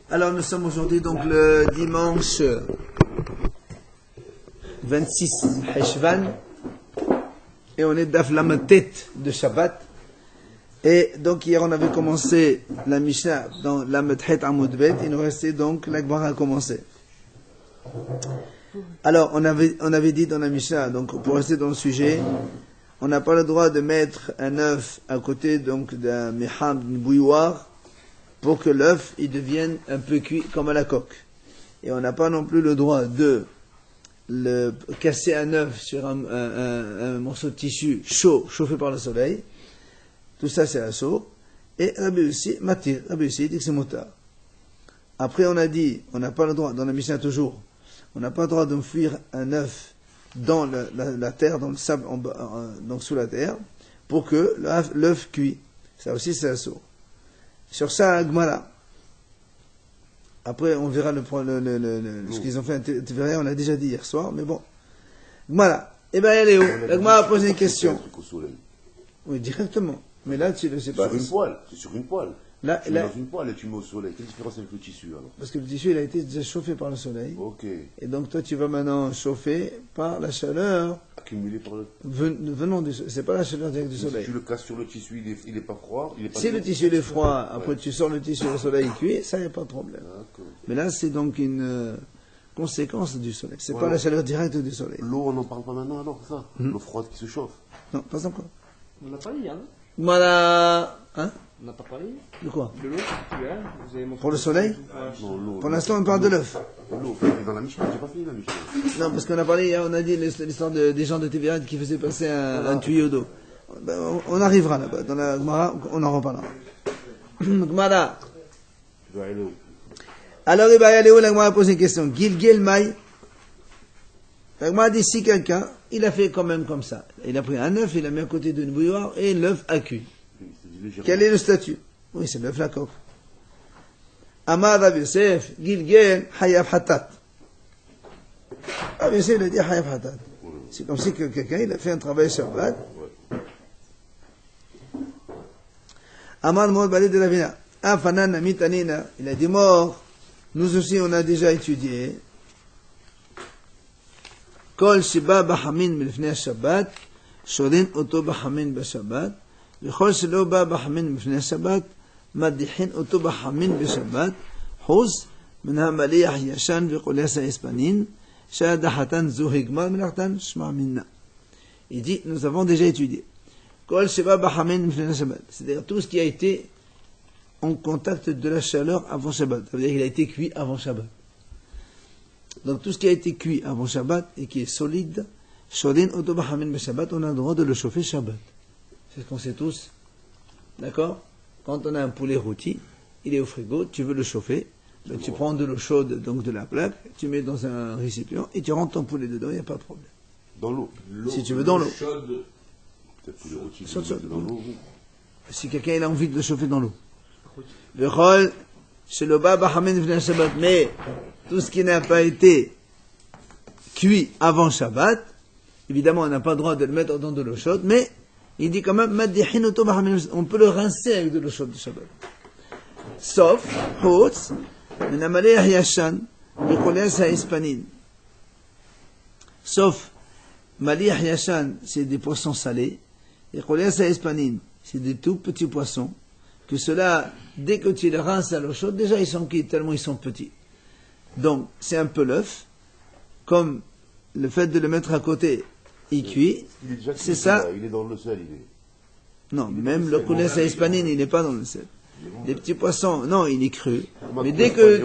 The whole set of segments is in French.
Alors nous sommes aujourd'hui donc le dimanche 26 Heshvan et on est Daf Lametet de Shabbat. Et donc hier on avait commencé la Mishnah dans Lametet Amud Bet, il nous restait donc la Gemara à commencer. Alors on avait dit dans la Mishnah, donc pour rester dans le sujet, on n'a pas le droit de mettre un œuf à côté donc d'un meham, d'une bouilloire, pour que l'œuf il devienne un peu cuit comme à la coque. Et on n'a pas non plus le droit de casser un œuf sur un morceau de tissu chaud, chauffé par le soleil. Tout ça c'est assourd. Et Rabbi Yossi matir, Rabbi Yossi dit que c'est motard. Après on a dit, on n'a pas le droit, dans la Mishnah toujours, on n'a pas le droit d'enfouir un œuf dans la terre, dans le sable, donc sous la terre, pour que l'œuf cuit. Ça aussi c'est assourd. Sur ça, Gemara. Après, on verra ce qu'ils ont fait à Tiveria, on l'a déjà dit hier soir, mais bon. Gemara. Eh bien, elle est où? La Gemara a posé une question. Oui, directement. Mais là, tu ne sais pas. Sur une poêle. C'est sur une poêle. Là, tu mets dans une poêle et tu mets au soleil. Quelle différence avec le tissu alors? Parce que le tissu, il a été déjà chauffé par le soleil. Ok. Et donc, toi, tu vas maintenant chauffer par la chaleur. Accumulée par le. Venant du soleil. C'est pas la chaleur directe du soleil. Si tu le casses sur le tissu, il est pas froid. Si le tissu est froid, après tu sors le tissu au soleil cuit, ça, il n'y a pas de problème. Mais là, c'est donc une conséquence du soleil. C'est pas la chaleur directe du soleil. L'eau, on n'en parle pas maintenant alors, ça? L'eau froide qui se chauffe. Non, pas encore. On n'a pas dit, hein? Voilà. Hein? On n'a pas parlé De quoi? de l'eau. Vous avez montré Pour le soleil? Non, l'eau. Pour l'instant, on parle de l'œuf. L'eau, dans la Mishnah, j'ai pas fini la Mishnah. Non, parce qu'on a parlé, on a dit l'histoire des gens de TVA qui faisaient passer un tuyau d'eau. Ben, on arrivera là-bas. Dans la Gemara, on en reparlera. Gemara. Tu dois aller où? Alors, il va y aller où? La Gemara a posé une question. Gilgel Maï. La Gemara a dit si quelqu'un, il a fait quand même comme ça. Il a pris un œuf, il l'a mis à côté d'une bouilloire et l'œuf a cuit. Quel est le statut? Oui, c'est l'œuf la coque. Amar Rabbi Yosef, Gilgel Hayab Hatat. Rabbi Yosef, il a dit Hayab Hatat. C'est comme si quelqu'un, il a fait un travail Shabbat. Amar Moed Balé de la Vina. Afanan Amitanina. Il a dit mort. Nous aussi, on a déjà étudié. Kol Shiba Bahamin Milfnei Shabbat. Shorin Oto Bahamin Bashabbat. וכל שלא בא בחמין בפני השבת, מדיחין אותו בחמין בשבת, חוץ מן המליח ישן וקולס האספנין, שהדחתן זו הגמר מלאכתן שמע מינה. Il dit, nous avons déjà étudié. כל שבא בחמין בפני השבת, c'est-à-dire tout ce qui a été en contact de la chaleur avant Shabbat. Ça veut dire qu'il a été cuit avant Shabbat. Donc tout ce qui a été cuit avant Shabbat et qui est solide, shorin אותו בחמין בשבת, on a le droit de le chauffer Shabbat. C'est ce qu'on sait tous. D'accord? Quand on a un poulet rôti, il est au frigo, tu veux le chauffer, ben tu prends de l'eau chaude, donc de la plaque, tu mets dans un récipient et tu rentres ton poulet dedans, il n'y a pas de problème. Dans l'eau. Si tu veux dans l'eau. Peut-être poulet rôti, dans l'eau. Si quelqu'un il a envie de le chauffer dans l'eau. Mais tout ce qui n'a pas été cuit avant Shabbat, évidemment on n'a pas le droit de le mettre dans de l'eau chaude, mais il dit quand même, on peut le rincer avec de l'eau chaude de Shabbat. Sauf, sauf, Maliach Yashan, c'est des poissons salés, et c'est des tout petits poissons, que ceux-là, dès que tu les rinces à l'eau chaude, déjà ils sont cuits, tellement ils sont petits. Donc, c'est un peu l'œuf, comme le fait de le mettre à côté, il cuit, c'est ça. Il est dans le sel, il est. Non, même le coulis à hispanine, il n'est pas dans le sel. Les petits poissons, non, il est cru. Mais dès que.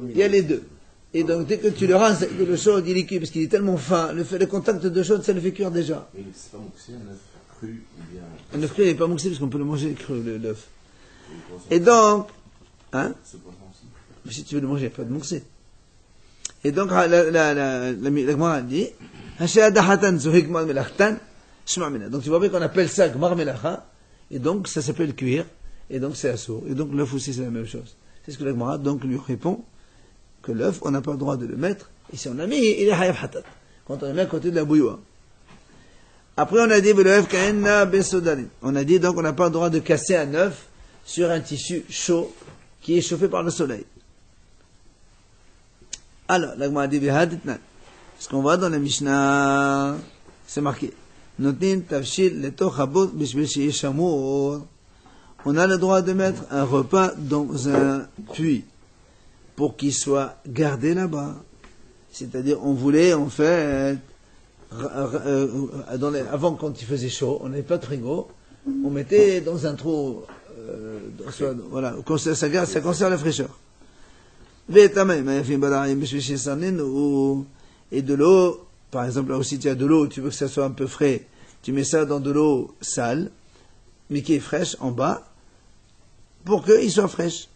Il y a les deux. Et donc, dès que tu le rinces avec de l'eau chaude, il est cuit, parce qu'il est tellement fin. Le contact de chaude, ça le fait cuire déjà. Mais c'est pas mouxé, un œuf cru ou bien. Un œuf cru, il n'est pas mouxé, parce qu'on peut le manger cru, l'œuf. Et donc. Hein? Mais si tu veux le manger, il n'y a pas de mouxé. Et donc, la Gemara dit, donc tu vois bien qu'on appelle ça Gmar Melacha, et donc ça s'appelle cuire, et donc c'est assourd. Et donc l'œuf aussi c'est la même chose. C'est ce que la Gemara donc lui répond, que l'œuf, on n'a pas le droit de le mettre, et si on l'a mis, il est hayab hatat, quand on le met à côté de la bouilloire. Après on a dit, on a dit donc on n'a pas le droit de casser un œuf sur un tissu chaud qui est chauffé par le soleil. Alors, la Gemara dit Vihaditnan. Ce qu'on voit dans la Mishnah, c'est marqué. Notin tavshil letoch habot bishvil sheyeh shamur. On a le droit de mettre un repas dans un puits pour qu'il soit gardé là-bas. C'est-à-dire, on voulait, en fait, avant, quand il faisait chaud, on n'avait pas de frigo, on mettait dans un trou, voilà, ça conserve la fraîcheur. Et de l'eau, par exemple, là aussi tu as de l'eau, tu veux que ça soit un peu frais, tu mets ça dans de l'eau sale, mais qui est fraîche en bas, pour qu'il soit fraîche.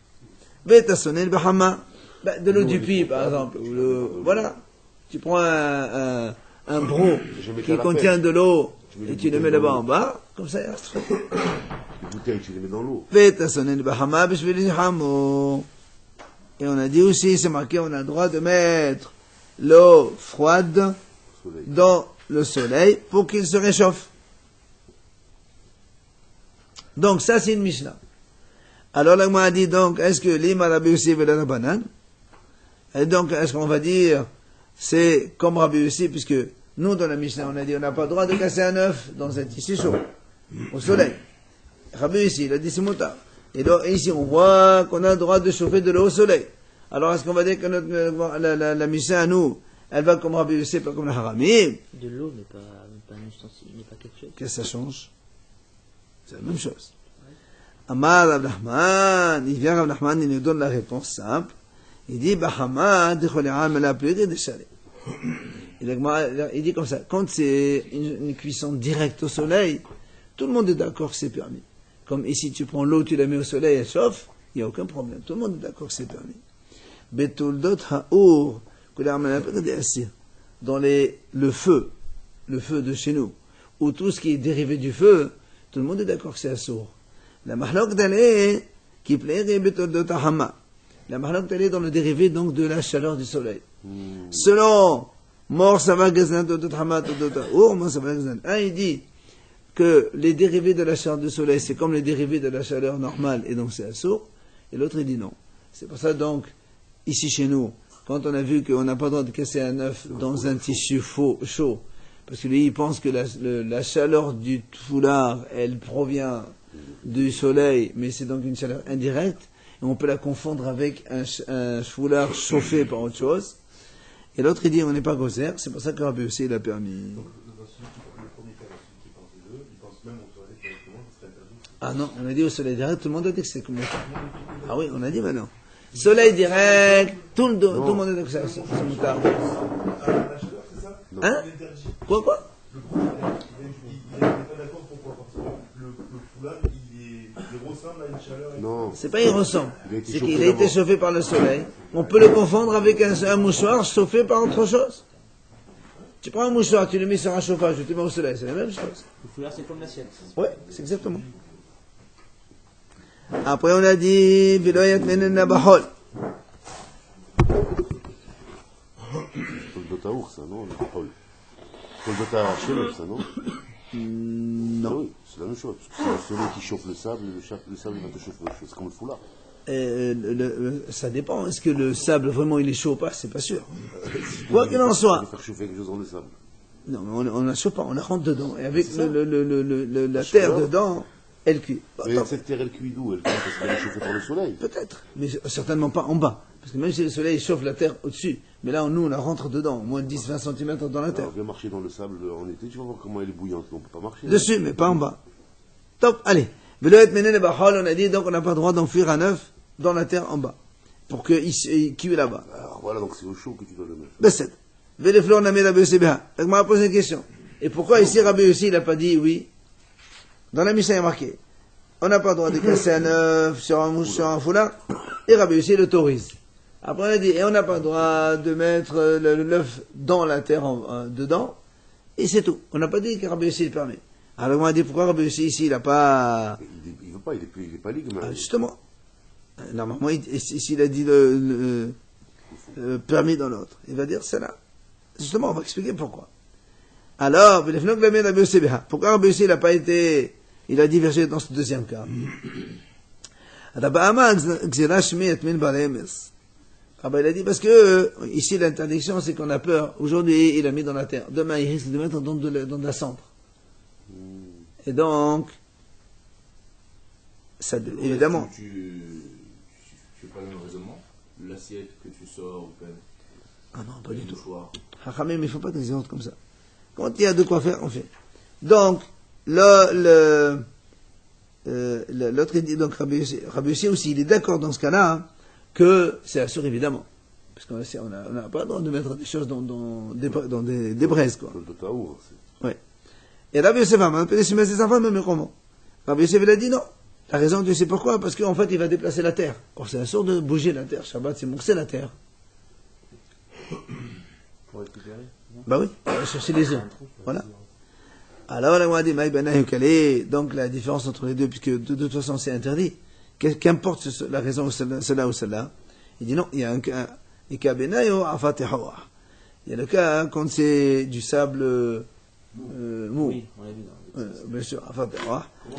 De l'eau du puits, par exemple. Voilà. Tu prends un broc qui contient de l'eau et tu le mets là-bas en bas, comme ça, il reste frais. Les bouteilles, tu les mets dans l'eau. Et on a dit aussi, c'est marqué, on a le droit de mettre l'eau froide Soleil. dans le soleil pour qu'il se réchauffe. Donc ça, c'est une Mishnah. Alors là, moi a dit donc, est-ce que l'ima Rabbi Yossi veut la banane? Et donc, est-ce qu'on va dire, c'est comme Rabbi Yossi, puisque nous, dans la Mishnah, on a dit, on n'a pas le droit de casser un œuf dans un tissu chaud, au soleil. Rabbi Yossi, il a dit, c'est motard. Et donc, ici, on voit qu'on a le droit de chauffer de l'eau au soleil. Alors, est-ce qu'on va dire que la Mishnah, nous, elle va comme Rabbi Yossi, pas comme la Haramim? De l'eau n'est pas un ustensile, n'est pas quelque chose. Qu'est-ce que ça change? C'est la même chose. Amar Rav Nachman, il vient Rav Nachman, il nous donne la réponse simple. Il dit, Bahama, Decholeram, la pluie de chalet. Il dit comme ça, quand c'est une cuisson directe au soleil, tout le monde est d'accord que c'est permis. Comme ici, tu prends l'eau, tu la mets au soleil, elle chauffe, il n'y a aucun problème. Tout le monde est d'accord que c'est permis. Betuldot ha'ur, dans le feu de chez nous, ou tout ce qui est dérivé du feu, tout le monde est d'accord que c'est assour. La mahlok d'aller, qui plairait betuldot ha'hama. La mahlok d'aller dans le dérivé, donc, de la chaleur du soleil. Selon Mor Sava Gazan, Todot Hama, Todot Ha'ur, Mor Sava Gazan. Un, il dit que les dérivés de la chaleur du soleil, c'est comme les dérivés de la chaleur normale, et donc c'est assour. Et l'autre, il dit non. C'est pour ça, donc, ici chez nous, quand on a vu qu'on n'a pas le droit de casser un œuf dans un tissu chaud, parce que lui, il pense que la chaleur du foulard, elle provient du soleil, mais c'est donc une chaleur indirecte, et on peut la confondre avec un foulard chauffé par autre chose. Et l'autre, il dit, on n'est pas gozère, c'est pour ça que Rabbi aussi, il a permis. Ah non, on a dit au soleil direct, tout le monde a dit que c'est comme ça. Ah oui, on a dit maintenant. Soleil direct, tout le monde a dit que c'est moutarde. Hein? Quoi? Non. C'est pas il ressemble. C'est qu'il a été chauffé par le soleil. On peut le confondre avec un mouchoir chauffé par autre chose. Tu prends un mouchoir, tu le mets sur un chauffage, tu le mets au soleil, c'est la même chose. Le foulard, c'est comme l'assiette. Ouais, c'est exactement. Après, on a dit, Viloyat menena bahol. Toldot ha'ur, ça, non? Toldot ha'shelef, ça, non? Non. Oui, c'est la même chose. C'est le soleil qui chauffe le sable, le sable va te chauffer le feu. C'est comme le foulard. Ça dépend. Est-ce que le sable, vraiment, il est chaud ou pas? C'est pas sûr. Quoi qu'il en soit. On va faire chauffer quelque chose dans le sable. Non, mais on la chauffe pas, on la rentre dedans. Et avec la terre dedans, elle cuit. Mais cette terre, elle cuit d'où? Elle cuit parce qu'elle est chauffée par le soleil. Peut-être, mais certainement pas en bas. Parce que même si le soleil chauffe la terre au-dessus, mais là, nous, on la rentre dedans, moins de 10-20 cm dans la terre. Alors, viens marcher dans le sable en été, tu vas voir comment elle est bouillante. On ne peut pas marcher. Dessus, mais pas en bas. Top, allez. Veloet menen le bahol, on a dit, donc on n'a pas le droit d'enfuir un œuf dans la terre en bas. Pour qu'il cuit là-bas. Alors voilà, donc c'est au chaud que tu dois le mettre. Besset. Veleflor n'a mis Rabbi Yossi beha. Donc, on m'a posé une question. Et pourquoi ici, Rabbi Yossi, il n'a pas dit oui? Dans la Mishnah, il y a marqué. On n'a pas le droit de casser un œuf sur un foulard. Et Rabbi Yossi l'autorise. Après, on a dit, et on n'a pas le droit de mettre l'œuf dans la terre dedans. Et c'est tout. On n'a pas dit que Rabbi Yossi le permet. Alors, on a dit, pourquoi Rabbi Yossi ici, il n'a pas... Il veut pas, il est pas libre. Justement. Normalement, s'il a dit permis dans l'autre, il va dire, c'est là. Justement, on va expliquer pourquoi. Alors, pourquoi Rabbi Yossi n'a pas été... Il a divergé dans ce deuxième cas. Ah ben il a dit parce que ici l'interdiction c'est qu'on a peur. Aujourd'hui il a mis dans la terre. Demain il risque de mettre dans de la cendre. Et donc, ça, évidemment. Tu fais pas le même raisonnement. L'assiette que tu sors ou peine. Ah non, pas du tout. Mouchoir. Mais il ne faut pas des exemples comme ça. Quand il y a de quoi faire, on fait. Donc, l'autre il dit, donc Rabbi Yossi aussi, il est d'accord dans ce cas-là, hein, que c'est sûr évidemment. Parce qu'on n'a pas le droit de mettre des choses dans des braises, quoi. Le taour, Ouais. Et Rabbi Yosef, on peut essayer ses enfants, mais comment? Rabbi Yosef, il a dit non. T'as raison, tu sais pourquoi? Parce qu'en fait, il va déplacer la terre. Or, c'est sûr de bouger la terre. Shabbat, c'est mousser la terre. Pour récupérer. Bah oui, on va chercher les œufs. Voilà. Alors, la Mouadi Maï Ben Kale, donc la différence entre les deux, puisque de toute façon, c'est interdit. Qu'importe la raison, celle-là ou celle-là. Il dit non, il y a un cas. Il y a le cas quand c'est du sable mou. Oui, on l'a vu dans le Bien sûr,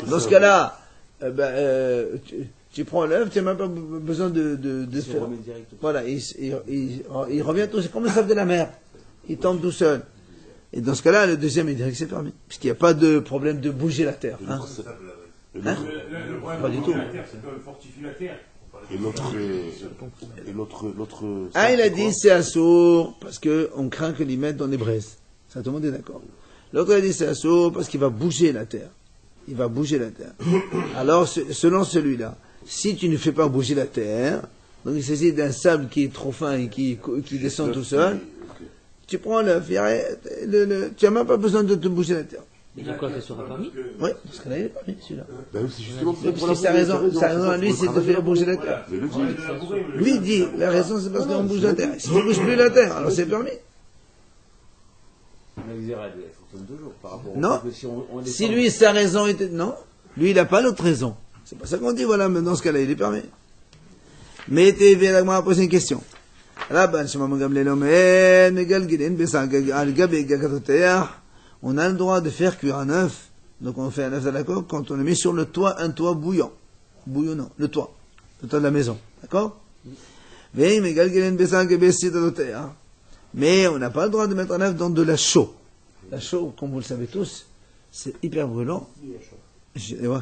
dans ce cas-là, tu prends l'œuf, tu n'as même pas besoin de faire. remet direct. Voilà, il revient tout, c'est comme le sable de la mer. Il tombe tout seul. Et dans ce cas-là, le deuxième, il dirait que c'est permis. Puisqu'il n'y a pas de problème de bouger la terre. Hein. Hein? Le problème Pas du tout. de la terre, c'est qu'on fortifie la terre. Et l'autre. Ah, il a dit c'est assourd parce qu'on craint que l'y mette dans les braises. Ça, tout le monde est d'accord. L'autre a dit c'est assourd parce qu'il va bouger la terre. Il va bouger la terre. Alors, selon celui-là, si tu ne fais pas bouger la terre, donc il s'agit d'un sable qui est trop fin et qui descend tout seul, tu prends l'œuf, tu n'as même pas besoin de te bouger la terre. Et donc quoi, ça sera permis? Oui, parce que là, il est permis, celui-là. Ben oui, c'est justement Oui, parce que sa raison à lui, c'est de faire bouger la terre. Mais le dit. Lui dit, la raison, c'est parce qu'on bouge la terre. Si tu ne bouges plus la terre, alors c'est permis. Mais elle fonctionne toujours par rapport au Non. fait que si on Si lui, sa raison était... Non, lui, il n'a pas l'autre raison. C'est pas ça qu'on dit, voilà, mais dans ce cas-là, il est permis. Mais tu viens à poser une question. On a le droit de faire cuire un œuf. Donc on fait un œuf à la coque quand on le met sur le toit, un toit bouillant. Bouillonnant, le toit de la maison. D'accord? Mais on n'a pas le droit de mettre un œuf dans de la chaux. La chaux, comme vous le savez tous, c'est hyper brûlant. Ouais.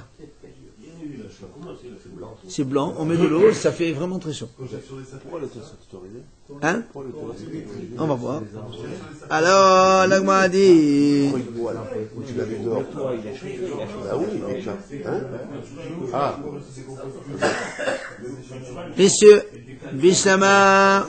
C'est blanc, on met de l'eau, ça fait vraiment très chaud. Pourquoi le toit c'est autorisé? Hein? Pourquoi le toit c'est autorisé? On va voir. Alors, l'agma a dit... Tu l'as vu dehors. Le toit il a chauffé, Ah oui, mais tiens. Hein? Ah, Messieurs, Bishlama...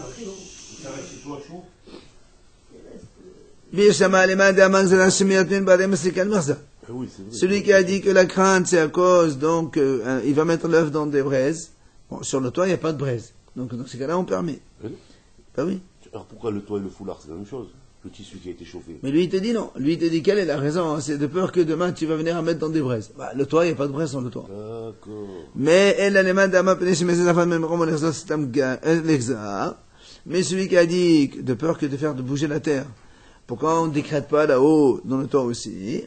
Bishlama, les mains d'Amang, de la Shemiatun, Badem, c'est Kalmerza. ah oui, c'est vrai. Celui qui a dit que la crainte, c'est à cause, donc, il va mettre l'œuf dans des braises. Bon, sur le toit, il n'y a pas de braise. Donc, dans ces cas-là, on permet. Oui. Ben oui. Alors pourquoi le toit et le foulard, c'est la même chose? Le tissu qui a été chauffé. Mais lui, il te dit non. Lui, il te dit quelle est la raison? Hein? C'est de peur que demain, tu vas venir à mettre dans des braises. Bah, le toit, il n'y a pas de braise sur le toit. D'accord. Mais, mais celui qui a dit, de peur que de faire de bouger la terre, pourquoi on ne décrète pas là-haut, dans le toit aussi?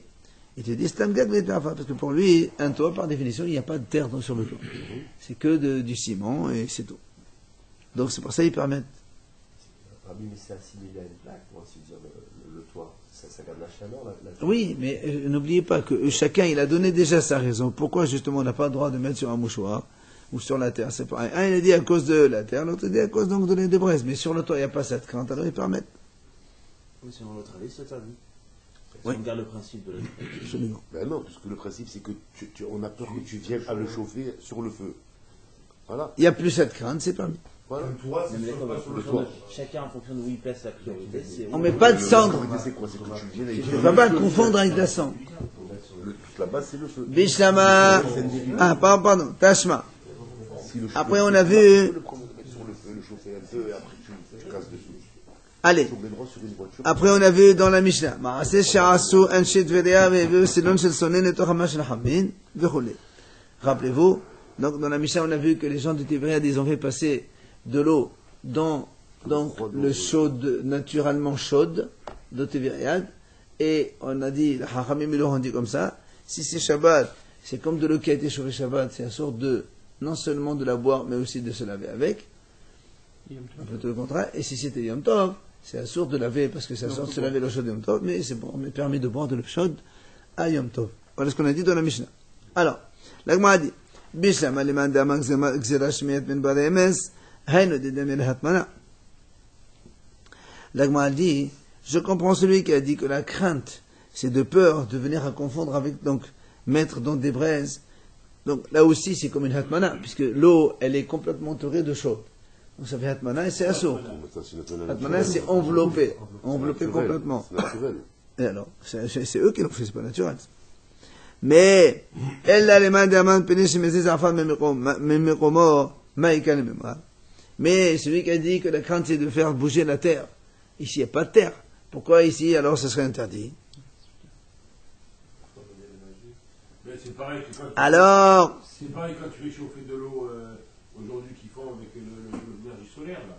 Il te dit, parce que pour lui, un toit, par définition, il n'y a pas de terre sur le toit. C'est que du ciment et c'est tout. Donc c'est pour ça qu'ils permettent. Ah oui, mais c'est assimilé à une plaque, pour ainsi dire, le toit. Ça garde la chaleur, la Oui, mais n'oubliez pas que chacun, il a donné déjà sa raison. Pourquoi justement on n'a pas le droit de mettre sur un mouchoir ou sur la terre? C'est pareil. Un, il a dit à cause de la terre, l'autre, il a dit à cause donc de des braises. Mais sur le toit, il n'y a pas cette crainte, alors ils permettent. Oui, selon l'autre avis, c'est interdit. Oui. Si on garde le principe de la Absolument. Ben non, puisque le principe, c'est que on a peur que tu viennes à le chauffer sur le feu. Voilà. Il n'y a plus cette crainte, c'est permis. Voilà. Le toit, c'est Même sûr, pas sur le toit. toit. Chacun en fonction de où il place sa priorité. On ne met pas de cendre. C'est quoi? C'est que tu viennes avec Il ne faut pas confondre avec de la cendre. la base, c'est le feu. Bishlama. Ah, pardon, Tashma. Si le feu- Après, on a vu. Tu peux le prendre, le mettre sur le feu, le chauffer un peu, et après tu casses dessus. Allez. Sur les droits sur une voiture. Après, on a vu dans la Mishnah. Rappelez-vous, donc dans la Mishnah, on a vu que les gens de Tibériade, ils ont fait passer de l'eau dans le chaude, naturellement chaude de Tibériade. Et on a dit, les Chachamim ils l'ont dit comme ça, si c'est Shabbat, c'est comme de l'eau qui a été chauffée Shabbat, c'est une sorte de non seulement de la boire, mais aussi de se laver avec. Un peu tout le contraire. Et si c'était Yom Tov, c'est assourd de laver, parce que c'est assourd de se laver l'eau chaude Yom Tov, mais c'est bon, mais permis de boire de l'eau chaude à Yom Tov. Voilà ce qu'on a dit dans la Mishnah. Alors, la Gemara dit, Bishlam aliman dama gzera shmiyat ben bare emes, hayno de demel hatmana. La Gemara dit, je comprends celui qui a dit que la crainte, c'est de peur de venir à confondre avec, donc, mettre dans des braises. Donc, là aussi, c'est comme une hatmana, puisque l'eau, elle est complètement entourée de chaud. Donc, ça fait hatmana et c'est assourd. Hatmana, c'est enveloppé complètement. C'est naturel. Et alors, c'est eux qui l'ont fait, c'est pas naturel. Mais, elle a les mains d'Aman, péniche, mais ses enfants, même maïkan, mais celui qui a dit que la crainte, c'est de faire bouger la terre. Ici, il n'y a pas de terre. Pourquoi ici, alors, ce serait interdit? Mais c'est pareil que quand Alors, c'est pareil quand tu fais chauffer de l'eau aujourd'hui qui fond avec l'énergie solaire là.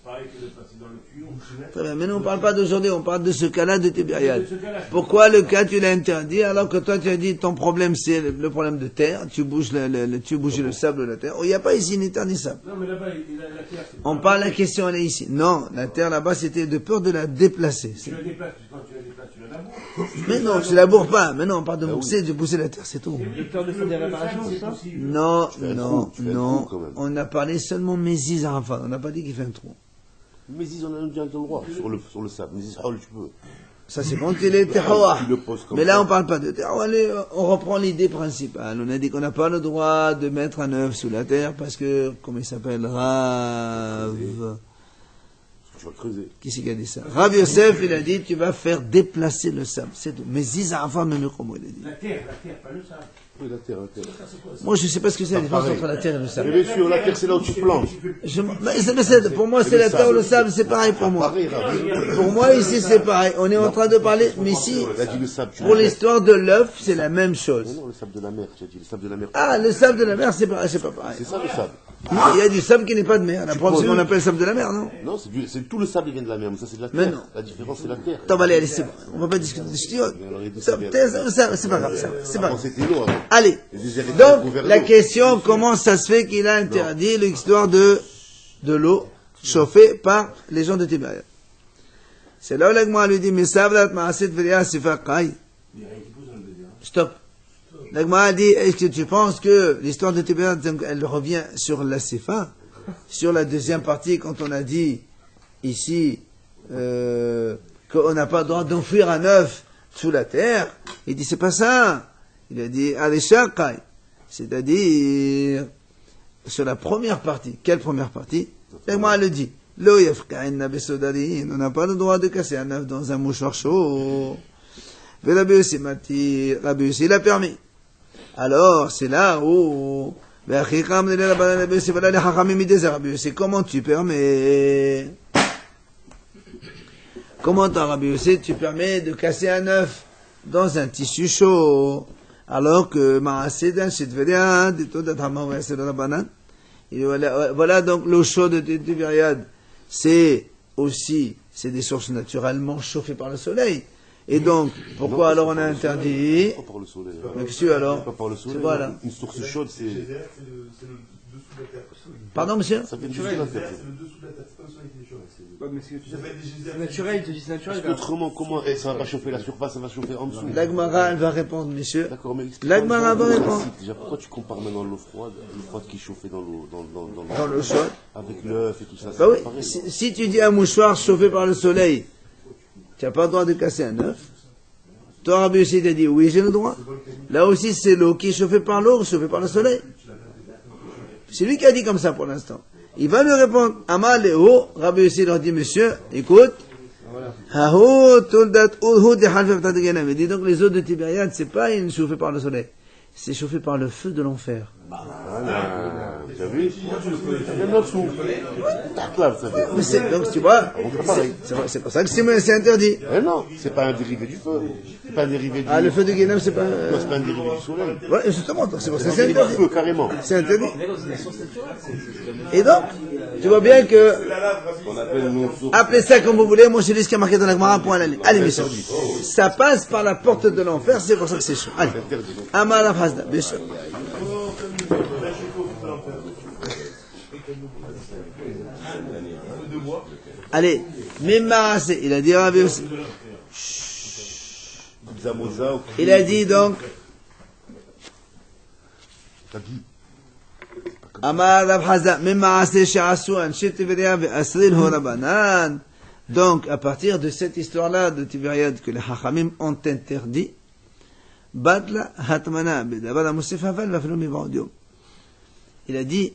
C'est pareil que de passer dans le tuyau. très bien, mais nous, on ne parle pas d'aujourd'hui, on parle de ce cas-là de Tibériade. De ce cas-là, je Pourquoi le cas, tu l'as interdit, alors que toi, tu as dit, ton problème, c'est le problème de terre, tu bouges tu bouges le sable de la terre. Oh, il n'y a pas ici une terre ni sable. Non, mais là-bas, la terre, c'est On parle, la question, elle est ici. Non, la terre, là-bas, c'était de peur de la déplacer. Tu la déplaces, quand tu la déplaces, tu la laboures. Mais non, je la bourre pas. Mais non, on parle de mousser, de pousser la terre, c'est tout. Le temps de faire des réparations, c'est ça? Non, Tu fais un non, trou, tu fais un non. trou, quand même. On a parlé seulement Méziz Arafat. On n'a pas dit qu'il fait un trou. Mais ils en ont bien le droit sur le sable. Mais ils disent, tu peux. Ça, c'est quand il est terroir. Tu le poses comme Mais là, ça. on parle pas de terroir. Allez, on reprend l'idée principale. On a dit qu'on n'a pas le droit de mettre un œuf sous la terre parce que, comment il s'appelle, Rav. Tu vas creuser. Qui c'est qui a dit ça? Rav Yosef, il a dit, tu vas faire déplacer le sable. C'est tout. Mais Ziz Arafat, même comment il a dit. La terre, pas le sable. Oui, la terre. Moi, je sais pas ce que c'est la différence pareil. entre la terre et le sable. Mais bien sûr, la terre, c'est là où tu plantes. Pour moi, c'est la terre ou le sable, c'est pareil pour moi. Pareil, Rav. Pour moi, ici, c'est pareil. On est en train de parler, mais ici, Il a dit le sable. tu pour le l'histoire de l'œuf, c'est la même Mais chose. non, le sable de la mer. Tu as dit le sable de la mer. Ah, le sable de la mer, c'est pas pareil. C'est ça le sable. Il y a du sable qui n'est pas de mer. La preuve, c'est qu'on appelle sable de la mer, non? Non, c'est tout le sable qui vient de la mer. Mais ça, c'est de la Mais terre. non. La différence, c'est la terre. Attends, allez, c'est bon. On va pas discuter de ch'tiotes. Mais alors, les deux, C'est pas grave, ça. C'est pas Avant, grave. c'était l'eau avant. Allez. Les déserts étaient Donc, couverts la d'eau. question, comment ça se fait qu'il a interdit l'histoire de l'eau chauffée par les gens de Tibériade? C'est là où l'Agma lui dit, mais savlat ma'asit v'riya sifaqai. Stop. L'Agma a dit, est-ce que tu penses que l'histoire de Tibériade, elle revient sur la Sifa, sur la deuxième partie, quand on a dit, ici, qu'on n'a pas le droit d'enfouir un œuf sous la terre? Il dit, c'est pas ça. Il a dit, al-shaqai. C'est-à-dire, sur la première partie. Quelle première partie? L'Agma le dit. Lo yafka'inna besodarin. On n'a pas le droit de casser un œuf dans un mouchoir chaud. Mais Rabbi Yossi mati, Rabbi Yossi l'a permis. Alors, c'est là où, comment tu permets? Comment t'as Rabbi Yossi, tu permets de casser un œuf dans un tissu chaud? Alors que voilà donc l'eau chaude de Tibériade, c'est des sources naturellement chauffées par le soleil. Et donc, pourquoi alors on a interdit? Pas par le soleil. Mais qu'est-ce que alors? Pas par le soleil. C'est quoi, là? Une source chaude, c'est. C'est le dessous de la terre. Pardon, monsieur? Ça vient juste de la terre. C'est le dessous de la terre, c'est pas le soleil qui est chaud. Ouais, mais c'est Ça s'appelle des geysers. c'est naturel, ils te disent naturel. Parce qu'autrement, comment ça va pas chauffer la surface, ça va chauffer en dessous. L'Agmara, elle va répondre, monsieur. D'accord, mais explique-moi L'Agmara va le répondre. principe. Déjà, pourquoi tu compares maintenant l'eau froide qui est chauffée dans l'eau, Dans l'eau chaude. avec l'œuf et tout ça? Bah oui, c'est pareil. si tu dis un mouchoir chauffé par le soleil, tu n'as pas le droit de casser un œuf. Toi, Rabbi Yossi t'a dit, oui, j'ai le droit. Là aussi, c'est l'eau qui est chauffée par l'eau, chauffée par le soleil. C'est lui qui a dit comme ça pour l'instant. Il va lui répondre, Amal et Ho, Rabbi Yossi leur dit, monsieur, écoute, Haho, Tuldat, Uhu, Dehalfef, Tadegena. Mais dis donc, les eaux de Tibériade, c'est pas une chauffée par le soleil. C'est chauffé par le feu de l'enfer. Voilà. Tu as vu? Même en dessous. Tac, là, ça fait. Mais donc, tu vois, pareil. c'est pour ça que c'est interdit. Eh non, c'est pas un dérivé du feu. C'est pas un dérivé du. Ah, le feu de Guénem, c'est pas... Non, c'est pas un dérivé du soleil. Ouais, justement, donc c'est pour ça que C'est c'est un dérivé interdit. du feu, carrément. C'est interdit. Et donc, tu vois bien que, On appelle une source. appelez ça comme vous voulez, moi je lis ce qui est marqué dans la Gemara, point à la ligne. Allez, messieurs. Ça passe par la porte de l'enfer, c'est pour ça que c'est chaud. Allez. Amar Rav Hasda, bien sûr. Allez, Mimmaase, il a dit Rabbi aussi. Zamoza, Il a dit donc, t'as dit. Amar Rav Hazda, Mimmaase she'asu anshe Tiberia ve'asrin hu Rabbanan. Donc, à partir de cette histoire-là de Tibériade que les Hachamim ont interdit, Batla Hatmana Bedavar Mosef Haval va faire le. Il a dit,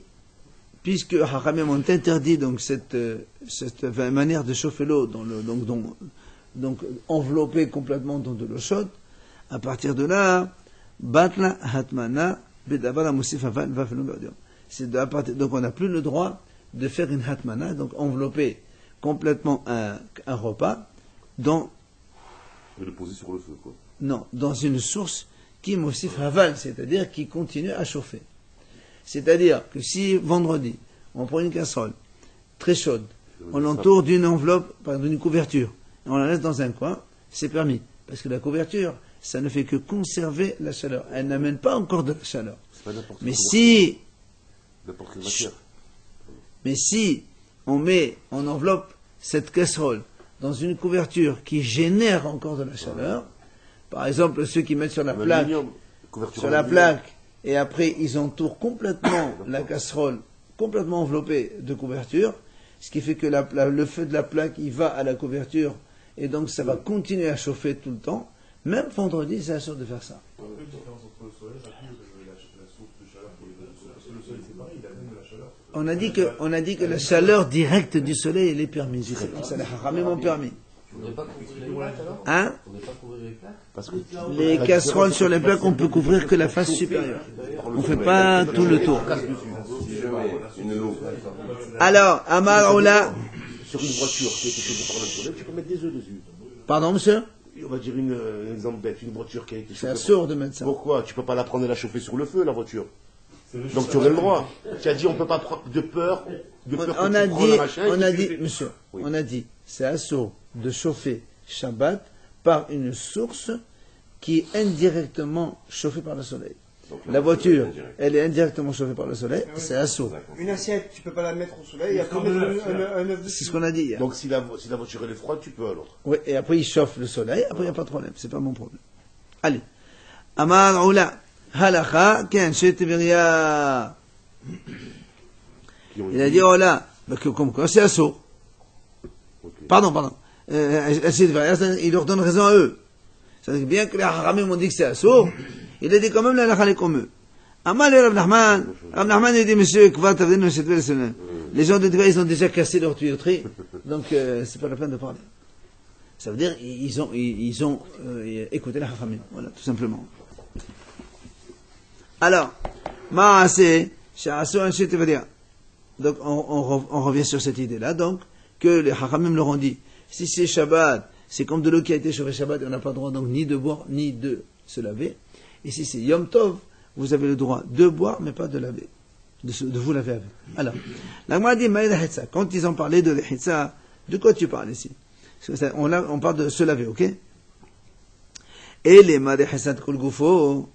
puisque Hachamim ont interdit donc cette manière de chauffer l'eau donc enveloppée complètement dans de l'eau chaude, à partir de là, Batla Hatmana Bedavar Mosef Haval va faire le. Donc on n'a plus le droit de faire une Hatmana, donc envelopper complètement un repas dans Et le poser sur le feu, quoi. non, dans une source qui mosif haval, c'est-à-dire qui continue à chauffer. C'est-à-dire que si vendredi, on prend une casserole très chaude, on l'entoure d'une enveloppe, d'une couverture, et on la laisse dans un coin, c'est permis. Parce que la couverture, ça ne fait que conserver la chaleur. Elle n'amène pas encore de la chaleur. C'est pas n'importe Mais quoi. si N'importe quelle matière. Mais si on enveloppe cette casserole dans une couverture qui génère encore de la chaleur, par exemple ceux qui mettent sur la plaque, et après ils entourent complètement la casserole, complètement enveloppée de couverture, ce qui fait que le feu de la plaque il va à la couverture et donc ça va continuer à chauffer tout le temps. Même vendredi, c'est sûr de faire ça. Quelle est la différence entre le soleil et la source de chaleur pour les deux? Parce que le soleil c'est pareil, il amène de la chaleur. On a dit que la chaleur directe du soleil, elle est permise. C'est comme ça, les Hachamim ont permis. On n'est pas couvrir les plaques alors Hein? On n'est pas couvrir les plaques Parce que Les casseroles sur les plaques, on peut couvrir que la face supérieure. On ne fait pas tout le tour. si je mets une eau Alors, Amar Oula. sur une voiture qui a été chauffée par le soleil, tu peux mettre des œufs dessus. Pardon, monsieur? On va dire un exemple bête, une voiture qui a été C'est chauffée. absurde de mettre ça. Pourquoi? Tu peux pas la prendre et la chauffer sur le feu, la voiture. Donc tu aurais le droit. Tu as dit on peut pas prendre de peur. On a dit, monsieur, on a dit, c'est absurde de chauffer Shabbat par une source qui est indirectement chauffée par le soleil. La voiture, elle est indirectement chauffée par le soleil, c'est absurde. Une assiette, tu peux pas la mettre au soleil et après mettre un œuf C'est dessus. ce qu'on a dit hier. Donc si la voiture elle est froide, tu peux alors. Oui, et après il chauffe le soleil, après il n'y a pas de problème, c'est pas mon problème. Allez. Amar Oula. Halakha, Ken, chez Tiberia. Il a dit, oh là, comme quoi, c'est assaut. Pardon. Il leur donne raison à eux. C'est-à-dire bien que les Haramim ont dit que c'est assaut, il a dit quand même la halakha est comme eux. Amal et Rav Nachman il dit, monsieur, les gens de Tiberia, ils ont déjà cassé leur tuyauterie, donc c'est pas la peine de parler. Ça veut dire, ils ont écouté les Haramim, voilà, tout simplement. Alors, Maaseh, Sha'asu Anshe Tiberia. Donc, on revient sur cette idée-là, donc, que les Hachamim leur ont dit, si c'est Shabbat, c'est comme de l'eau qui a été chauffée Shabbat, et on n'a pas le droit donc ni de boire, ni de se laver. Et si c'est Yom Tov, vous avez le droit de boire, mais pas de laver, de vous laver avec. Alors, la Gemara dit, Maïd Hetza, quand ils ont parlé de l'Hetza, de quoi tu parles ici? On parle de se laver, ok? Et les Maïd Hetza de Kol Gufo,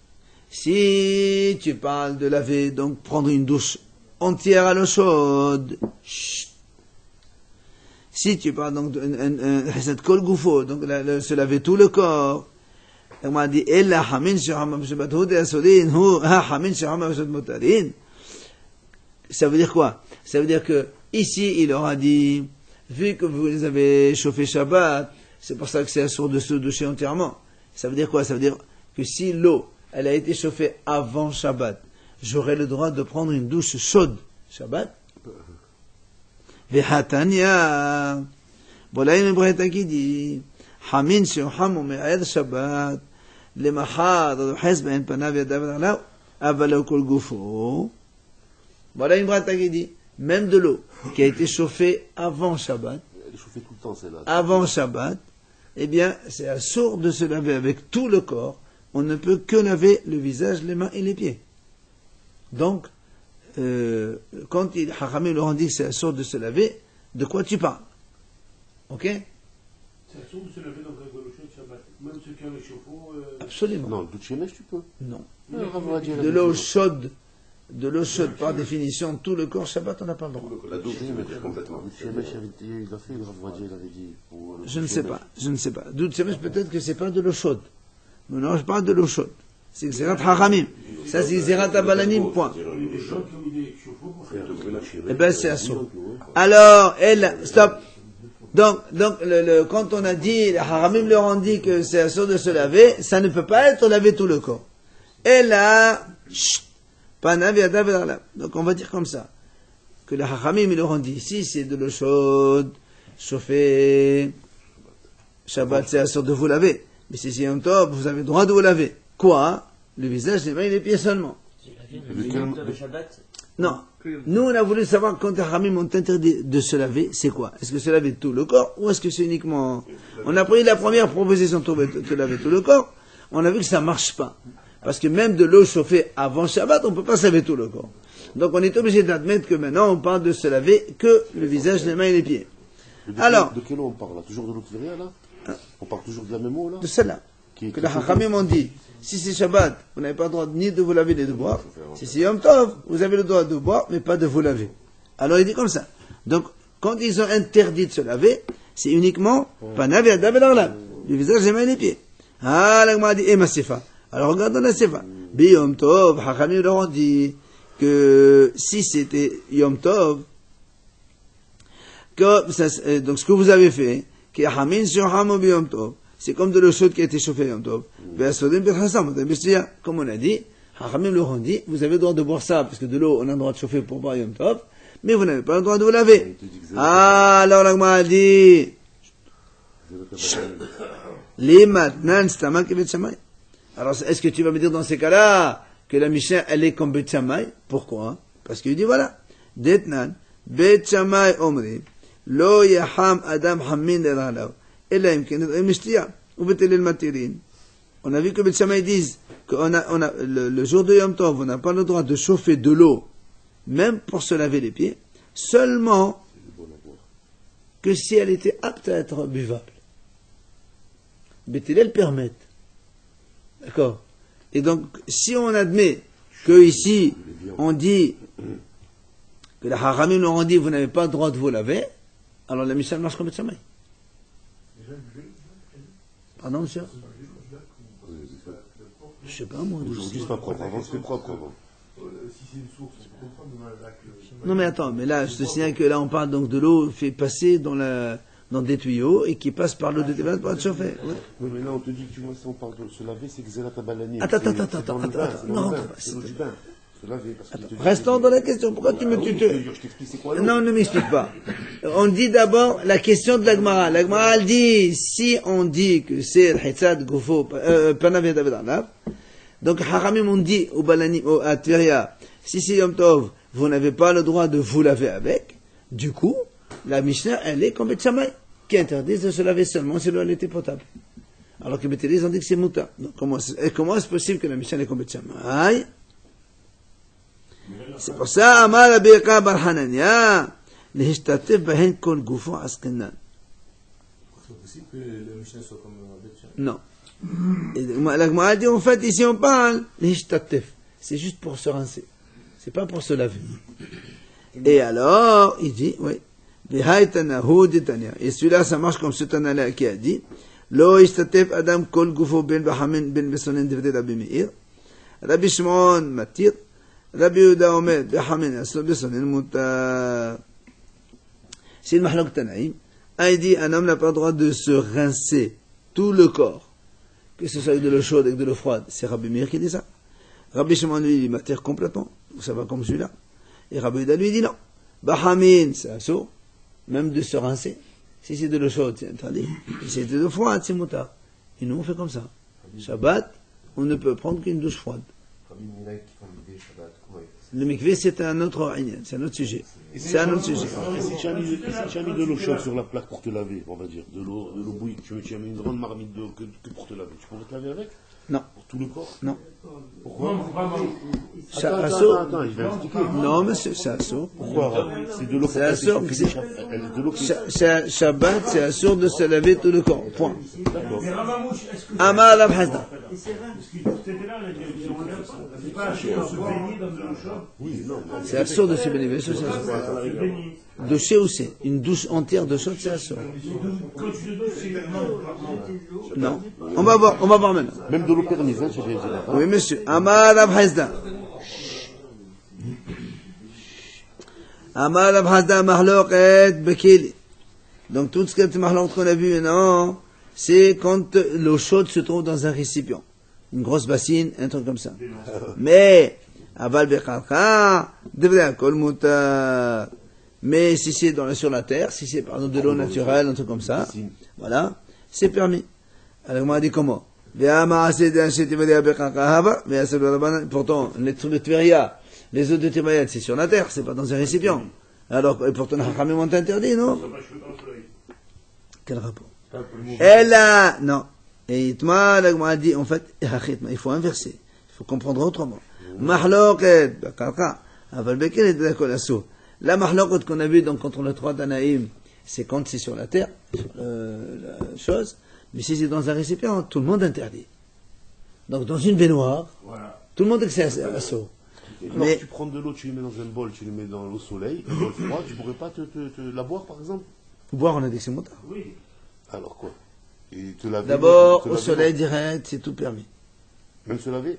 si tu parles de laver, donc prendre une douche entière à l'eau chaude, si tu parles donc de kol gufo, donc se laver tout le corps, on m'a dit, ça veut dire quoi? Ça veut dire que ici il leur a dit, vu que vous les avez chauffés Shabbat, c'est pour ça que c'est assourd de se doucher entièrement. Ça veut dire quoi? Ça veut dire que si l'eau elle a été chauffée avant Shabbat, j'aurai le droit de prendre une douche chaude Shabbat. Vehatania, voilà une braïta qui dit, Hamin she'uhamu me'ayad Shabbat, lemachad adouhez ben panav yadav alav, avalo kol gufo. Voilà une braïta qui dit, même de l'eau qui a été chauffée avant Shabbat, Elle est chauffée tout le temps, celle-là. avant Shabbat, eh bien, c'est assourd de se laver avec tout le corps. On ne peut que laver le visage, les mains et les pieds. Donc, quand Hachamim leur ont dit que c'est assourd de se laver, de quoi tu parles? Ok? C'est assourd de se laver dans un de l'eau chaude Shabbat. Même ceux qui ont les chauffe-eau. Absolument. Non, le Douche tu peux. Non. Non, De l'eau chaude de l'eau chaude, par définition, tout le corps, Shabbat, on n'a pas le droit. La deuxième est complètement. Il a fait, il avait dit. Je ne sais pas. Doute Shemesh, peut-être que c'est pas de l'eau chaude. Mais non, je parle de l'eau chaude. C'est Xerat Haramim. Ça, c'est Xerat Abalanim, point. Eh ben, c'est assaut. Alors, stop. Donc, quand on a dit, les Haramim leur ont dit que c'est assaut de se laver, ça ne peut pas être laver tout le corps. Et là, donc on va dire comme ça, que les Haramim leur ont dit, si c'est de l'eau chaude, chauffée, Shabbat c'est assaut de vous laver. Mais si c'est Yom Tov, vous avez le droit de vous laver. Quoi? Le visage, les mains et les pieds seulement. Non. Nous, on a voulu savoir quand les Haramim ont interdit de se laver, c'est quoi? Est-ce que se laver tout le corps ou est-ce que c'est uniquement... On a pris la première proposition de laver tout le corps, on a vu que ça marche pas. Parce que même de l'eau chauffée avant Shabbat, on ne peut pas se laver tout le corps. Donc on est obligé d'admettre que maintenant on parle de se laver que le visage, les mains et les pieds. Alors... De quelle eau on parle là? Toujours de l'eau de Tveria là? On parle toujours de la même eau là? De celle-là. Que les Hachamim m'ont dit, si c'est Shabbat, vous n'avez pas le droit ni de vous laver ni de boire. Si c'est Yom Tov, vous avez le droit de boire, mais pas de vous laver. Alors il dit comme ça. Donc, quand ils ont interdit de se laver, c'est uniquement, le visage, les mains et les pieds. Ah, la Gemara dit, et ma sefa. Alors regardons la sefa. Bi Yom Tov, Hachamim leur ont dit que si c'était Yom Tov, donc ce que vous avez fait, qui Hamin sur Hamo Bi Yom Tov, c'est comme de l'eau chaude qui a été chauffée Yom Tov. Comme on a dit, Hachamim leur ont dit, vous avez le droit de boire ça, parce que de l'eau, on a le droit de chauffer pour boire Yom Tov, mais vous n'avez pas le droit de vous laver. Ah, alors la Gemara a dit, les matnan stamak et Bet Shammai. Alors, est-ce que tu vas me dire dans ces cas-là, que la Mishnah, elle est comme Bet Shammai? Pourquoi? Parce qu'il dit, voilà, Detnan, Bet Shammai omri, lo yaham adam hammin elalav. On a vu que Bet Shammai disent que le jour de Yom Tov, on n'a pas le droit de chauffer de l'eau, même pour se laver les pieds, seulement que si elle était apte à être buvable. Bet Hillel permettent. D'accord? Et donc, si on admet que ici, on dit que les Haramim leur ont dit vous n'avez pas le droit de vous laver, alors la Mishnah marche comme Bet Shammai. Pardon, monsieur? Je sais pas, moi. Aujourd'hui, c'est pas propre. Avant, c'était propre. Non, mais attends, mais là, je te signale que là, on parle donc de l'eau fait passer dans des tuyaux et qui passe par l'eau de Thébat pour être chauffée. Oui, mais là, on te dit que tu vois, si on parle de se laver, c'est Xerat Abalanim. Attends. Non, c'est du bain. Restons dans la question. Pourquoi tu me tuteux? Non, ne m'explique pas. On dit d'abord la question de l'Agmara. L'Agmara, elle dit, si on dit que c'est le Hitzad Gufo, Panav David Arnav, donc Haramim on dit au Balani, à Tveria, si c'est Yom Tov, vous n'avez pas le droit de vous laver avec. Du coup, la Mishnah, elle est comme Bet Shammai, qui interdit de se laver seulement si l'eau elle était potable. Alors que Bet Hillel, ils ont dit que c'est Mouta. Donc comment est-ce possible que la Mishnah est comme Bet Shammai? C'est pour ça, Amar Rabbi Yaka bar Hanania, l'hishtatef bahen kol gufo askenan. C'est possible que le Mishnah soit comme Bet Shammai? Non. La Gemara dit, en fait, ici on parle, l'hishtatef. C'est juste pour se rincer. C'est pas pour se laver. Et alors, il dit, oui, v'haïtanahu d'Etania. Et celui-là, ça marche comme ce Tana-là qui a dit, lo hishtatef adam kol gufo ben bahamin ben besonen devde Rabbi Meir. Rabbi Shimon matir. Rabbi Yehuda Omer, Behamin, Aslo Besonen Mouta. C'est une mahlok Tanaïm. Il dit, un homme n'a pas le droit de se rincer tout le corps. Que ce soit avec de l'eau chaude, avec de l'eau froide. C'est Rabbi Meir qui dit ça. Rabbi Shimon, lui, il m'attire complètement. Ça va comme celui-là. Et Rabbi Yehuda, lui, dit non. Bahamin, c'est assaut. Même de se rincer. Si c'est de l'eau chaude, c'est interdit. Si c'est de l'eau froide, c'est mouta. Et nous, on fait comme ça. Shabbat, on ne peut prendre qu'une douche froide. Le mikvé, c'est un autre c'est un autre sujet. C'est un autre sujet. Si tu as mis de l'eau chaude sur la plaque pour te laver, on va dire, de l'eau bouillie, tu as mis une grande marmite d'eau que pour te laver, tu pourrais te laver avec? Non. Pour tout le corps? Non. Pourquoi? Attends, il va expliquer. Non, monsieur, c'est assaut. Pourquoi? C'est de l'eau C'est assaut. Shabbat, c'est assaut de se laver tout le corps. Point. Amar Rav Hasda. Parce que c'était là, la direction. C'est pas acheter à se baigner dans de l'eau chaude. Oui, non. C'est assourd de se baigner, bien sûr, c'est assourd. Se baigner. De chez où c'est? Une douche entière de chaude, c'est assourd. Quand tu te douches, c'est Non. On va voir maintenant. Même de l'eau permise, hein, chez les généraux. Oui, monsieur. Amar Rav Hasda. Amar Rav Hasda mahloqet bekeli. Donc tout ce que mahloqet qu'on a vu maintenant, c'est quand l'eau chaude se trouve dans un récipient. Une grosse bassine, un truc comme ça. Mais, aval bekarka, devrait akol mutar. Mais si c'est sur la terre, si c'est par exemple de l'eau naturelle, un truc comme ça, voilà, c'est permis. Alors on m'a dit comment? Pourtant, le Tveria, les eaux de Tveria, c'est sur la terre, c'est pas dans un récipient. Alors, et pourtant, le Chachamim ont interdit, non? Quel rapport? Et là, non. Et Itma, la Gemara dit, en fait, il faut inverser. Il faut comprendre autrement. Mahloket, Bakarka, Aval Bekel et Dakol Asso. La mahloket qu'on a vu donc contre le 3 d'Anaïm, c'est quand c'est sur la terre, la chose. Mais si c'est dans un récipient, tout le monde interdit. Donc dans une baignoire, Voilà. tout le monde c'est assaut. Mais tu prends de l'eau, tu le mets dans un bol, tu le mets au soleil, un bol froid, tu pourrais pas te la boire par exemple? Boire, on a dit que c'est motard. Oui. Alors quoi? Et te laver, D'abord, te au laver, soleil non. direct, c'est tout permis. Même se laver?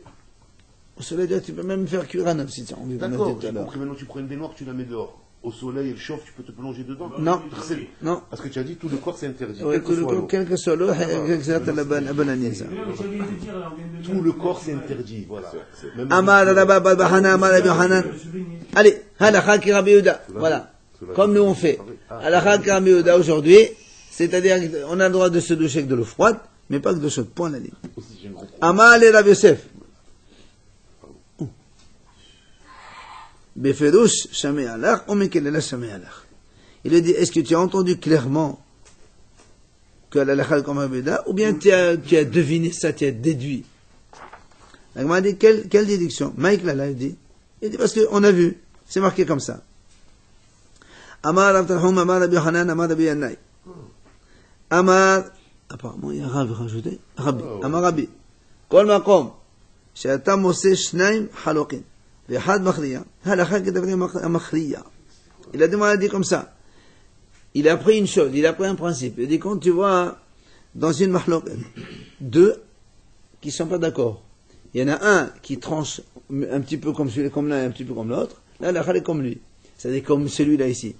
Au soleil direct, tu peux même faire cuire un œuf si tu as envie. D'accord, Tout à j'ai l'heure. compris. Maintenant, tu prends une baignoire, tu la mets dehors. Au soleil, elle chauffe, tu peux te plonger dedans? Non, C'est- non. Parce que tu as dit tout le corps c'est interdit. Ouais, quel que soit l'eau. quel que soit l'eau, quel que soit la bananière. Mais non, mais tu viens de dire, là, on vient de Tout le corps c'est interdit, voilà. Même Amar Rabba Bahana, Amar Rabbi Hanan. se baigner. Allez, halakha ki Rabbi Yehuda. Voilà. Comme nous on fait. Halakha ki Rabbi Yehuda aujourd'hui, c'est-à-dire qu'on a le droit de se doucher avec de l'eau froide, mais pas que de chaude. Point la ligne. aussi, j'ai un gros problème. Amar et Rabbi Yosef. Befedouche, Shamé Alach, ou Mekelela Shamé Alach. Il a dit, est-ce que tu as entendu clairement que la halakha comme Rabbi Yehuda, ou bien tu as deviné ça, tu as déduit? La Gemara dit, quelle déduction? Mike Lala, il dit, parce qu'on a vu, c'est marqué comme ça. Amar Rav Talhoum, Amar Rabbi Hanan, Amar Rabbi Yanai. Amar, apparemment il y a Rav rajouté, Rabbi, Amar Rabbi. Kol makom, she'ata moseh shnaim halokin, ve'had machriya, halakha kedavri machriya. Il a dit comme ça. Il a pris une chose, il a pris un principe. Il dit, quand tu vois dans une mahloket, deux qui sont pas d'accord, il y en a un qui tranche un petit peu comme celui, comme l'un et un petit peu comme l'autre, là, la est comme lui. C'est-à-dire comme celui-là ici.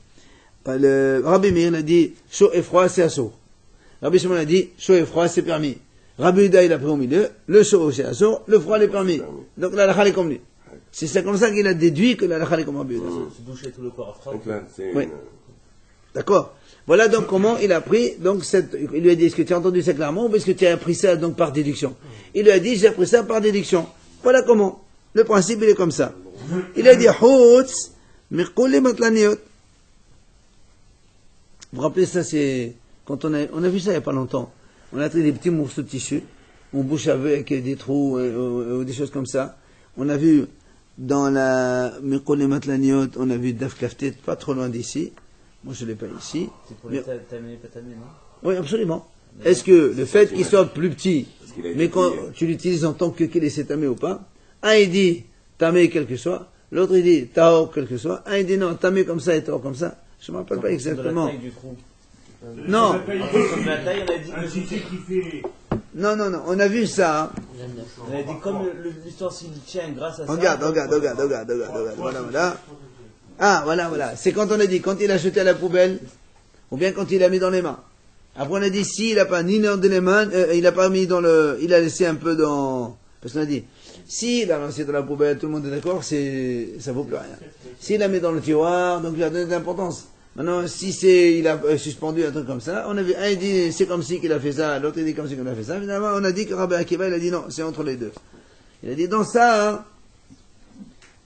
Le Rabbi Meir a dit, chaud et froid, c'est assaut. Rabbi Shimon a dit, chaud et froid, c'est permis. Rabbi Yehuda, il a pris au milieu, le chaud, c'est assaut, le froid, c'est permis. Donc la est comme lui. C'est comme ça qu'il a déduit que la est comme Rabbi Yehuda. Se doucher tout le corps à froid. Donc là, c'est Oui. D'accord. Voilà donc comment il a pris, donc il lui a dit, est-ce que tu as entendu ça clairement, ou est-ce que tu as appris ça donc par déduction? Il lui a dit, j'ai appris ça par déduction. Voilà comment. Le principe, il est comme ça. Il a dit, Houtz, Mikuli Matlaniot. Vous vous rappelez ça, c'est, quand on a vu ça il n'y a pas longtemps. On a pris des petits morceaux de tissu, on bouche avec des trous, ou des choses comme ça. On a vu, dans la Mikuli Matlaniot, on a vu Daf Kaftet, pas trop loin d'ici. Moi, je ne l'ai pas ici. C'est pour Mais- les tamés, pas tamés, non? Oui, absolument. Est-ce que le fait qu'il soit plus petit, qu'il a été mais quand pris, tu l'utilises en tant que qu'il est tamé ou pas, un il dit tamé quel que soit, l'autre il dit tao quel que soit, un il dit non, tamé comme ça et tao comme ça. Je ne me rappelle pas De la exactement. taille du trou. Non, Comme la taille, on a dit Un que cité qui fait. non, on a vu ça. Hein. on a dit comme l'ustensile tient grâce à ça. Regarde. Voilà. Ah, voilà. C'est quand on a dit, quand il a jeté à la poubelle, ou bien quand il l'a mis dans les mains. Après on a dit, si il a pas ni dans les mains, il a pas mis dans il a laissé un peu dans, parce qu'on a dit, si il a lancé dans la poubelle, tout le monde est d'accord, ça vaut plus rien. S'il l'a mis dans le tiroir, donc il a donné de l'importance. Maintenant, si il a suspendu un truc comme ça, on a vu, un il dit, c'est comme si qu'il a fait ça, l'autre il dit comme si qu'il a fait ça. Finalement, on a dit que Rabbi Akiva, il a dit non, c'est entre les deux. Il a dit, dans ça, hein,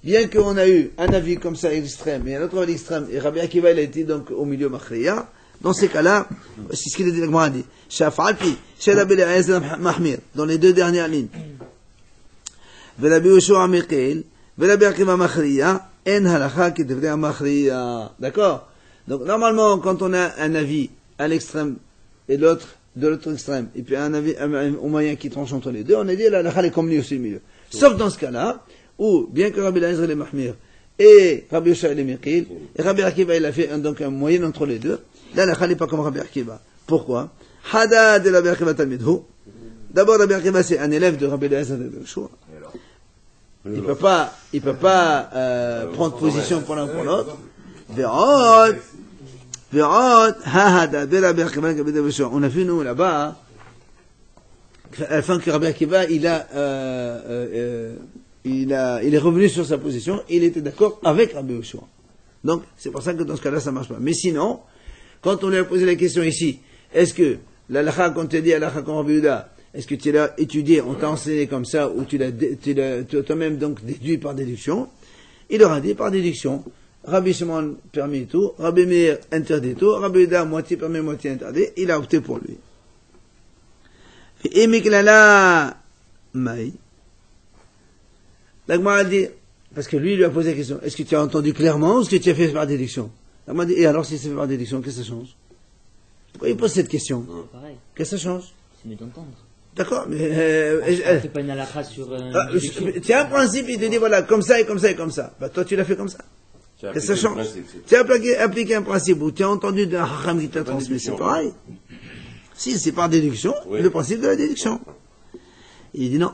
bien qu'on a eu un avis comme ça extrême et un autre avis extrême, et Rabbi Akiva il a été donc au milieu Machriya, dans ces cas-là, c'est ce qu'il a dit, la Gemara a dit, Shafalpi, Shadab el Mahmir, dans les deux dernières lignes. Velabi Yoshua Mikhail, Velabi Akiva Machriya, En Halacha qui devrait Machriya. D'accord? Donc normalement, quand on a un avis à l'extrême et l'autre de l'autre extrême, et puis un avis, au moyen qui tranche entre les deux, on a dit la halakha est comme lui aussi au milieu. Sauf dans ce cas-là, où, bien que Rabbi Eliezer il est mahmir, et Rabbi Yoshua il est miqil, et Rabbi Akiva il a fait donc un moyen entre les deux, la halakha n'est pas comme Rabbi Akiva. Pourquoi? Hada de Rabbi Akiva talmidhu. D'abord, Rabbi Akiva c'est un élève de Rabbi Eliezer de Yoshua. Il peut pas prendre position pour l'un pour l'autre. On a vu nous là-bas, à la fin que Rabbi Akiva il est revenu sur sa position, il était d'accord avec Rabbi Yoshua. Donc c'est pour ça que dans ce cas-là ça marche pas. Mais sinon, quand on lui a posé la question ici, est-ce que l'halakha qu'on t'a dit halakha comme Rabbi Yehuda, est-ce que tu l'as étudié, on t'a enseigné comme ça, ou tu l'as toi-même donc déduit par déduction? Il aura dit par déduction. Rabbi Shimon permis tout, Rabbi Meir interdit tout, Rabbi Yehuda moitié permis, moitié interdit, il a opté pour lui. Et Miklala Maï. La Gemara dit, parce que lui a posé la question, est-ce que tu as entendu clairement ou est-ce que tu as fait par déduction? La Gemara dit, et alors si c'est fait par déduction, qu'est-ce que ça change? Pourquoi il pose cette question? Pareil. Qu'est-ce que ça change? C'est mieux d'entendre. D'accord, mais... C'est pas une halakha sur... tu as un principe, il te dit, voilà, comme ça et comme ça et comme ça. Bah toi, tu l'as fait comme ça. Qu'est-ce que ça change? Tu as appliqué un principe ou tu as entendu d'un hacham qui t'a transmis, c'est pareil. Si c'est par déduction, le principe de la déduction. Il dit non.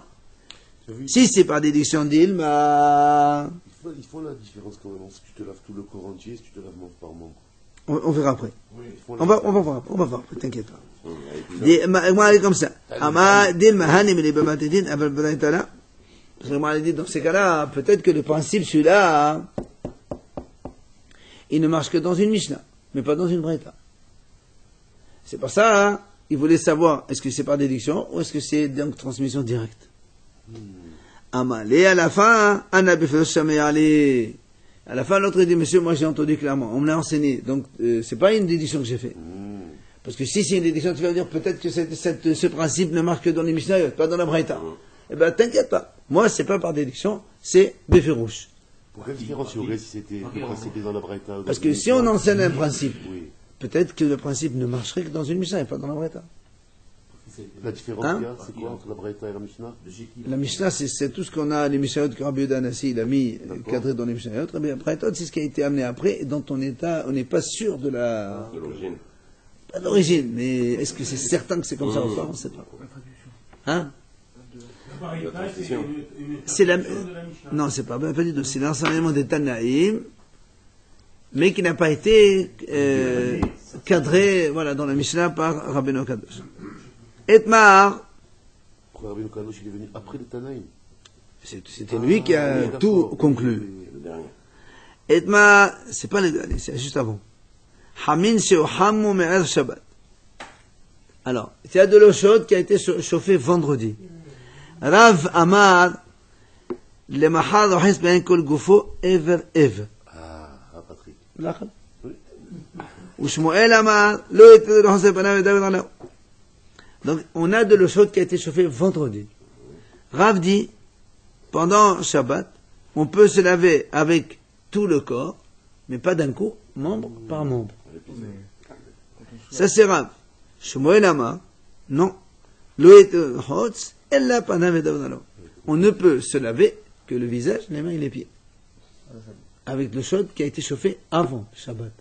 Si c'est par déduction d'Ilma... Il faut la différence quand même, si tu te laves tout le corps entier, si tu te laves membre par membre. On verra après. On va voir, t'inquiète pas. Moi, elle est comme ça. Parce que moi, elle dit, dans ces cas-là, peut-être que le principe, celui-là, il ne marche que dans une Mishnah, mais pas dans une Braïta. C'est pour ça, il voulait savoir, est-ce que c'est par déduction, ou est-ce que c'est donc transmission directe. Et à la fin, à la fin, l'autre dit, monsieur, moi j'ai entendu clairement, on me l'a enseigné, donc c'est pas une déduction que j'ai faite. Parce que si c'est une déduction, tu vas dire peut-être que ce principe ne marche que dans les Mishnayot, pas dans la Braïta. Eh ben, t'inquiète pas. Moi, c'est pas par déduction, c'est Befirouche. Pour quelle différence il y aurait si c'était le principe dans la Braïta? Parce que si on enseigne un principe, peut-être que le principe ne marcherait que dans une Mishnah et pas dans la Braïta. La différence qu'il y a, c'est quoi entre la Braïta et la Mishnah? La Mishnah, c'est tout ce qu'on a, les Mishnayot que Rabbi Yehuda Nassi, il a mis cadré dans les Mishnayot. La Braïta, c'est ce qui a été amené après et dont on n'est pas sûr de l'origine. Pas d'origine, mais est-ce que c'est certain que c'est comme ça ou pas? On ne sait pas. Hein? C'est la... Non, c'est pas du tout. C'est l'enseignement des Tanaïm, mais qui n'a pas été cadré, voilà, dans la Mishnah par Rabbeinu Kadosh. Etmar. Pourquoi Rabbeinu Kadosh il est venu après le Tanaïm? C'était lui qui a tout conclu. Etmar, c'est pas le dernier, c'est juste avant. Hamin she'ohamu me'er Shabbat. Alors, il y a de l'eau chaude qui a été chauffée vendredi. Rav Amar, le mahar rohis ben kol gufo ever. Patrick. D'accord. Ou Shmuel Amar, lo était rohis ben David Alaou. Donc, on a de l'eau chaude qui a été chauffée vendredi. Rav dit, pendant Shabbat, on peut se laver avec tout le corps, mais pas d'un coup, membre par membre. Ça c'est Rav. Shmuel Amar, non. Lo était rohis on ne peut se laver que le visage, les mains et les pieds. Avec l'eau chaude qui a été chauffée avant Shabbat.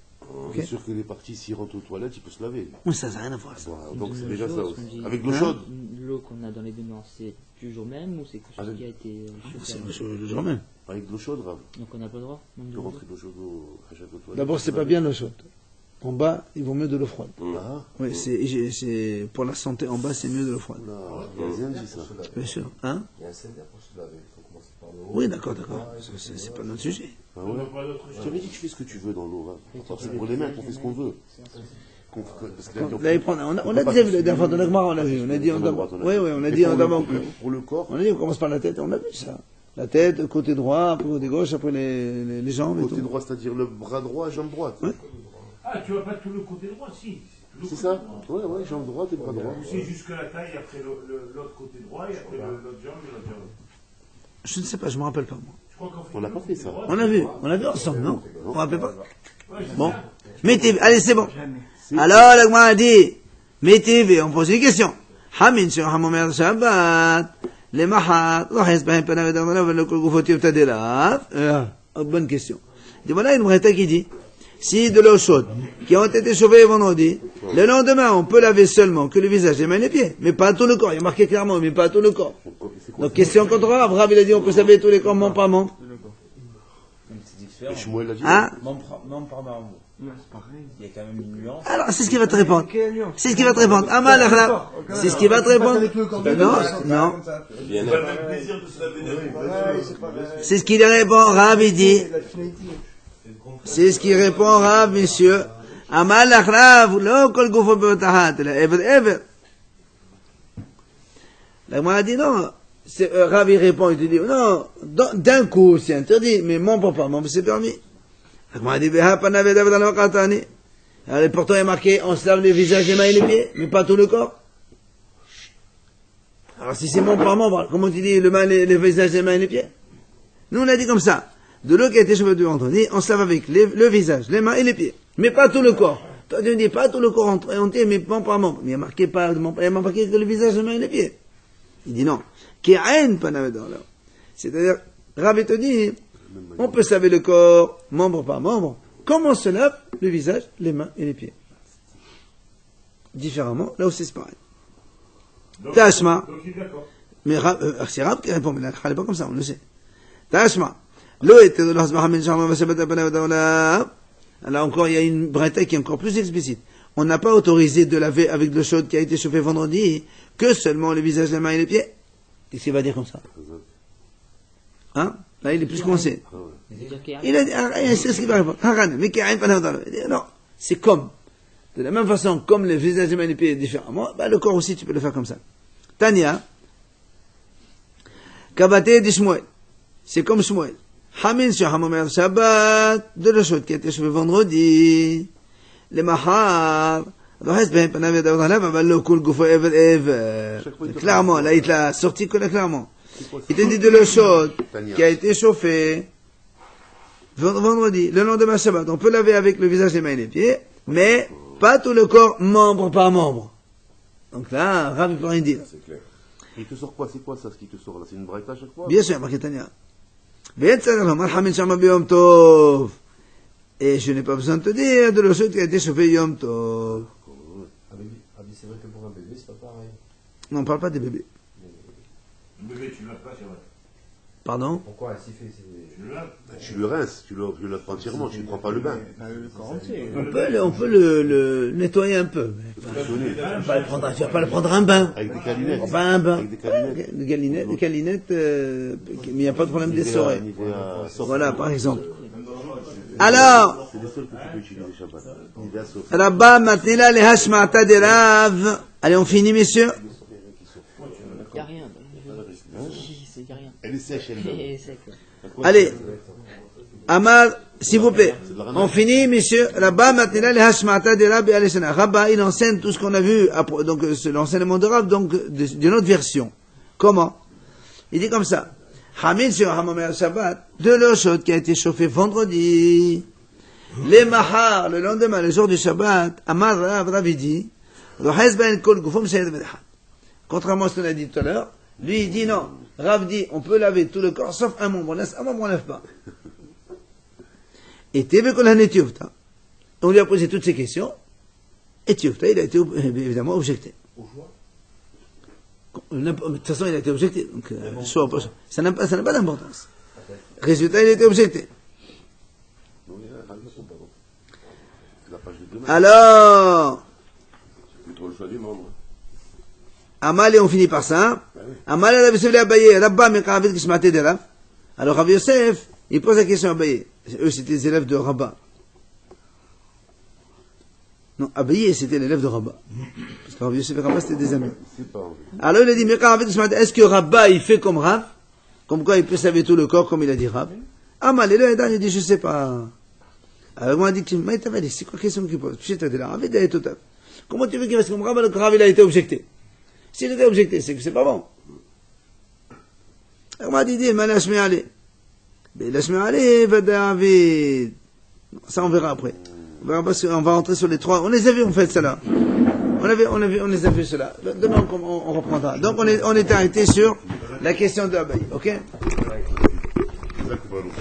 Okay. C'est sûr que les parties, s'ils rentrent aux toilettes, il peut se laver. Oui, ça n'a rien à voir. Donc c'est déjà ça aussi. Avec de l'eau chaude. L'eau qu'on a dans les baignoires, c'est du jour même ou c'est quelque chose qui a été chauffé? C'est le jour même. Avec de l'eau chaude, Rav. Donc on n'a pas le droit de rentrer de l'eau chaude à chaque toilette. D'abord, c'est pas bien l'eau chaude. En bas, il vaut mieux de l'eau froide. Oui, c'est pour la santé en bas, c'est mieux de l'eau froide. Il y a rien dit ça. Bien sûr. Hein? Il y a un sender pour se laver. Il faut commencer par le haut. Oui, d'accord. C'est pas notre sujet. Ah ouais. Je t'avais dit que tu fais ce que tu veux dans l'eau, Rav. C'est pour les mains qu'on fait ce qu'on veut. On a déjà vu la dernière fois dans la Gemara, on a vu. On a dit on a dit pour le corps. On a dit on commence par la tête, on a vu ça. La tête, côté droit, après côté gauche, après les jambes. Côté droit, c'est-à-dire le bras droit, jambe droite. Ah, tu vas pas tout le côté droit, si. C'est ça? Ouais, jambe droite et bras droit. C'est jusque la taille, après l'autre côté droit, et après l'autre jambe et l'autre jambe. Je ne sais pas, je me rappelle pas moi. On n'a pas fait ça. On a vu ensemble, non? On ne rappelle pas. Bon. Mettez, allez, c'est bon. Alors, la Gemara a dit, Métivé, on pose une question. Hamin sur Hamomer Shabbat, les Mahat, bonne question. Il dit, voilà une braïta qui dit, si de l'eau chaude, qui ont été chauffées vendredi, le lendemain, on peut laver seulement que le visage, les mains et les pieds, mais pas tout le corps. Il y a marqué clairement, mais pas tout le corps. Donc, question contre Rav. Rav, il a dit, on peut se laver tous les corps, membre par membre. Et Shmuel l'a dit. Hein? Membre par membre. Il y a quand même une nuance. Alors, c'est ce qui va te répondre. C'est ce qui va te répondre. Amal, Akhla. C'est ce qui va te répondre. Non. C'est ce qu'il répond, Rav, il dit. C'est ce qui répond, Rav, messieurs. Amal, Akhla, lo kol gufo beotahat, ever. La Gemara dit non. Rav, il répond, il te dit, non, d'un coup, c'est interdit, mais membre par membre, c'est permis. La Gemara dit, alors, pourtant, il est marqué, on se lave les visages, les mains et les pieds, mais pas tout le corps. Alors, si c'est membre par membre, comment tu dis, les visages, les mains et les pieds? Nous, on a dit comme ça. De l'eau qui a été chauffée du vendredi, on se lave avec le visage, les mains et les pieds, mais pas tout le corps. Toi, tu me dis, pas tout le corps entier, mais membre par membre. Mais il y a marqué pas, il y a marqué que le visage, les mains et les pieds. Il dit non. C'est-à-dire, Rav te dit, on peut se laver le corps, membre par membre, comme on se lave le visage, les mains et les pieds. Différemment, là aussi c'est pareil. Tashma. Mais c'est Rav qui répond, mais la n'est pas comme ça, on le sait. Tashma. Alors encore, il y a une braïta qui est encore plus explicite. On n'a pas autorisé de laver avec de l'eau chaude qui a été chauffée vendredi que seulement le visage, les mains et les pieds. Qu'est-ce qu'il va dire comme ça? Hein? Là, il est plus coincé. Il a dit, c'est ce qu'il va répondre. Non, c'est comme. De la même façon, comme le visage, les mains et les pieds différemment, bah, le corps aussi, tu peux le faire comme ça. Tania, Kabate de Shmuel. C'est comme Shmuel. Hamin sur Hamomer Shabbat, de l'eau chaude qui a été chauffée vendredi. Les Mahar, clairement, là, il l'a sorti clairement. Il te dit de l'eau chaude qui a été chauffée vendredi, le lendemain Shabbat. On peut laver avec le visage, les mains et les pieds, mais pas tout le corps, membre par membre. Donc là, Rav ne peut rien dire. C'est clair. Il te sort quoi? C'est quoi ça, ce qui te sort là? C'est une braïta à chaque fois? Bien sûr, marqué Tania. Et je n'ai pas besoin de te dire de l'eau chaude qui a été chauffée Yom Tov. C'est vrai que pour un bébé, c'est pas pareil. Non, on ne parle pas des bébés. Le bébé, tu ne l'as pas, c'est vrai. Pardon? Pourquoi ainsi fait? Tu le laves. Tu le rinces, tu le laves entièrement, tu ne prends pas le bain. On peut le nettoyer un peu. Tu vas pas le prendre un bain. Avec des câlinettes. Pas un bain. Avec des câlinettes. Des câlinettes, mais il n'y a pas de problème d'essorer. Voilà, par exemple. Alors, c'est les seuls que tu peux utiliser Shabbat. Rabba Matnila le Hashmata de Rav. Allez, on finit, messieurs. Il n'y a rien. Il n'y a rien. Elle est sèche, elle. C'est sec. Allez, Amar, s'il vous plaît, on finit, messieurs. Rabba Matnila le Hashmata de Rav et Alessana. Rabba, il enseigne tout ce qu'on a vu, donc c'est l'enseignement de Rav, donc d'une autre version. Comment? Il dit comme ça. Hamid sur Hamomer Shabbat, de l'eau chaude qui a été chauffée vendredi. Les Mahar, le lendemain, le jour du Shabbat, Amar Rav dit, contrairement à ce qu'on a dit tout à l'heure, lui il dit non. Rav dit, on peut laver tout le corps sauf un membre. On laisse un membre, on ne lève pas. Et Tiuvta, on lui a posé toutes ces questions, et Tiuvta, il a été évidemment objecté. De toute façon, il a été objecté. Donc, ça n'a pas d'importance. Résultat, il a été objecté. Alors, Amal, et on finit par ça. Amal, Rav Yosef Abaye, Rabba Mekavid Kishmate de Rav. Alors, Rav Yosef, il pose la question à Abaye. Eux, c'était les élèves de Rabba. Non, Abaye, c'était l'élève de Rabba. Parce que Rav Yosef et Rabba, c'était des amis. Alors il a dit, est-ce que Rabba, il fait comme Rav? Comme quoi il peut se laver tout le corps, comme il a dit Rav? Amal, il a dit, je sais pas. Alors moi, il a dit, mais t'avais dit, c'est quoi la question qu'il pose? Tu sais, là, Rav, il a été total. Comment tu veux qu'il fasse comme Rav, alors que Rav, il a été objecté? S'il était objecté, c'est que c'est pas bon. Alors moi, il dit, mais lâche-moi aller. Mais lâche-moi aller, va David. Ça, on verra après. On va rentrer sur les trois. On les a vus, en fait, ça là. On les a vu cela. Demain, on reprendra. Donc, on est arrêté sur la question de Abaye. Ok?